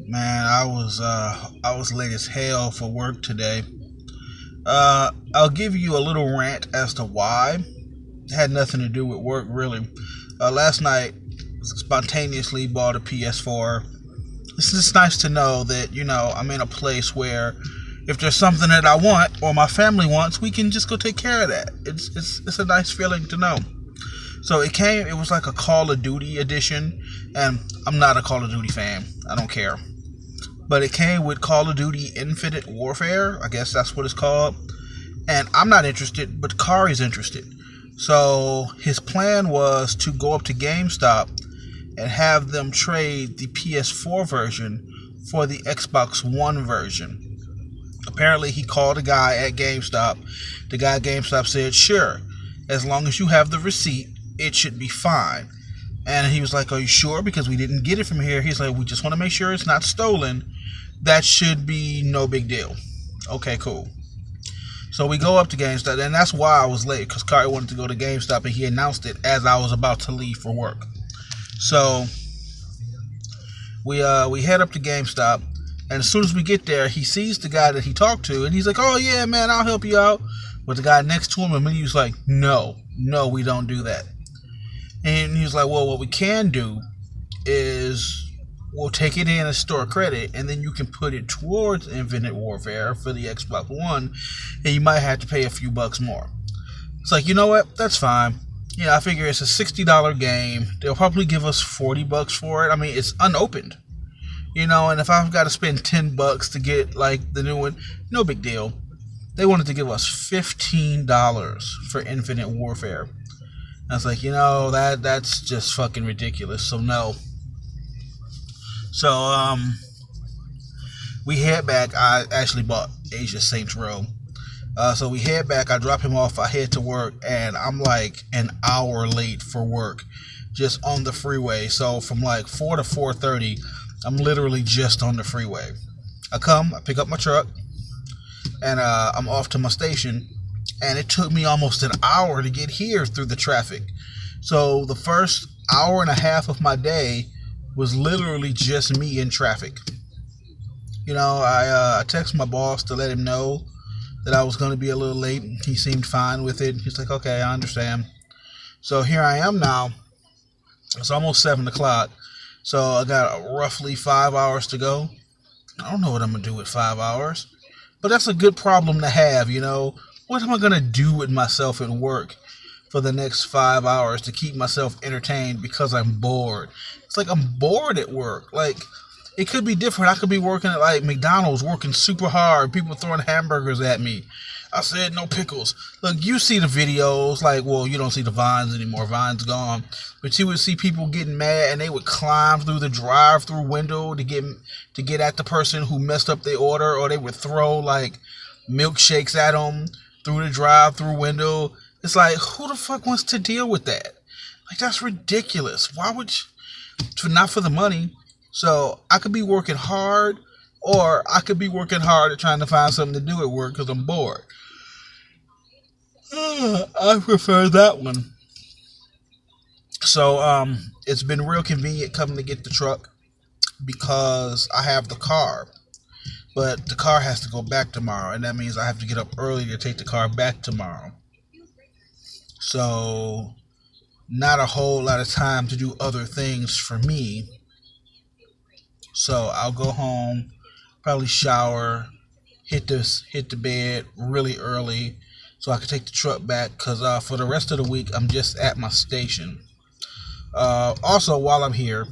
Man, I was late as hell for work today. I'll give you a little rant as to why. It had nothing to do with work really. Last night, spontaneously bought a PS4. It's just nice to know that I'm in a place where if there's something that I want or my family wants, we can just go take care of that. It's a nice feeling to know. So it came. It was like a Call of Duty edition, and I'm not a Call of Duty fan. I don't care. But it came with Call of Duty Infinite Warfare. I guess that's what it's called. And I'm not interested, but Kari's interested. So his plan was to go up to GameStop and have them trade the PS4 version for the Xbox One version. Apparently, he called a guy at GameStop. The guy at GameStop said, sure, as long as you have the receipt, it should be fine. And he was like, are you sure? Because we didn't get it from here. He's like, we just want to make sure it's not stolen. That should be no big deal. Okay, cool. So we go up to GameStop, and that's why I was late, because Kari wanted to go to GameStop, and he announced it as I was about to leave for work. So we head up to GameStop, and as soon as we get there, he sees the guy that he talked to, and he's like, oh yeah, man, I'll help you out. But the guy next to him immediately was like, no, we don't do that. And he was like, well, what we can do is we'll take it in as store credit, and then you can put it towards Infinite Warfare for the Xbox One, and you might have to pay a few bucks more. It's like, you know what? That's fine. Yeah, I figure it's a $60 game. They'll probably give us $40 for it. I mean, it's unopened. And if I've got to spend $10 to get, like, the new one, no big deal. They wanted to give us $15 for Infinite Warfare. I was like, that's just fucking ridiculous. So no. So we head back. I actually bought Asia Saints Row. So we head back. I drop him off. I head to work, and I'm like an hour late for work, just on the freeway. So from like 4 to 4:30, I'm literally just on the freeway. I pick up my truck, and I'm off to my station. And it took me almost an hour to get here through the traffic. So the first hour and a half of my day was literally just me in traffic. I texted my boss to let him know that I was going to be a little late. He seemed fine with it. He's like, okay, I understand. So here I am now. It's almost 7 o'clock. So I got roughly 5 hours to go. I don't know what I'm going to do with 5 hours. But that's a good problem to have, What am I going to do with myself at work for the next 5 hours to keep myself entertained because I'm bored? It's like I'm bored at work. Like, it could be different. I could be working at, like, McDonald's, working super hard, people throwing hamburgers at me. I said no pickles. Look, you see the videos, like, well, you don't see the Vines anymore. Vines gone. But you would see people getting mad, and they would climb through the drive-through window to get at the person who messed up their order, or they would throw, like, milkshakes at them through the drive-through window. It's like, who the fuck wants to deal with that? Like, that's ridiculous. Why would you? Not for the money. So I could be working hard, or I could be working hard at trying to find something to do at work because I'm bored. I prefer that one. So it's been real convenient coming to get the truck because I have the car. But the car has to go back tomorrow, and that means I have to get up early to take the car back tomorrow. So not a whole lot of time to do other things for me. So I'll go home, probably shower, hit the bed really early so I can take the truck back, because for the rest of the week I'm just at my station. Also, while I'm here,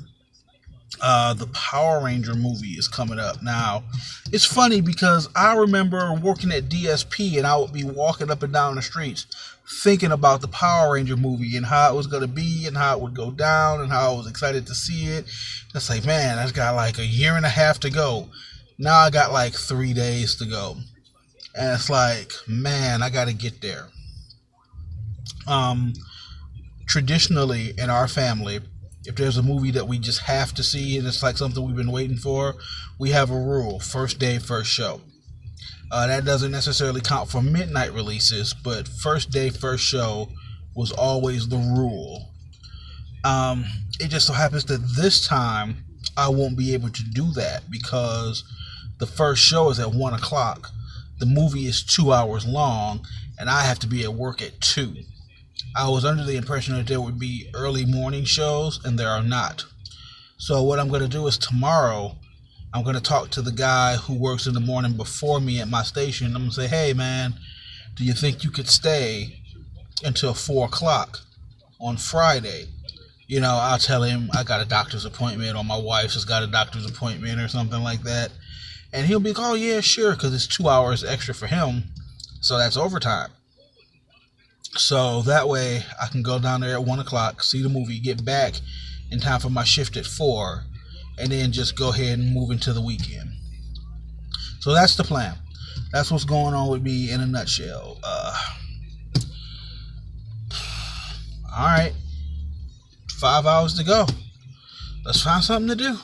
the Power Ranger movie is coming up. Now, it's funny because I remember working at DSP, and I would be walking up and down the streets thinking about the Power Ranger movie and how it was going to be and how it would go down and how I was excited to see it. It's like, man, I've got like a year and a half to go. Now I got like 3 days to go. And it's like, man, I got to get there. Traditionally in our family, if there's a movie that we just have to see and it's like something we've been waiting for, we have a rule: first day, first show. That doesn't necessarily count for midnight releases, but first day, first show was always the rule. It just so happens that this time I won't be able to do that because the first show is at 1 o'clock. The movie is 2 hours long, and I have to be at work at 2. I was under the impression that there would be early morning shows, and there are not. So what I'm going to do is tomorrow, I'm going to talk to the guy who works in the morning before me at my station. I'm going to say, hey, man, do you think you could stay until 4 o'clock on Friday? I'll tell him I got a doctor's appointment, or my wife has got a doctor's appointment or something like that. And he'll be like, oh, yeah, sure, because it's 2 hours extra for him. So that's overtime. So that way I can go down there at 1 o'clock, see the movie, get back in time for my shift at 4, and then just go ahead and move into the weekend. So that's the plan. That's what's going on with me in a nutshell. All right. 5 hours to go. Let's find something to do.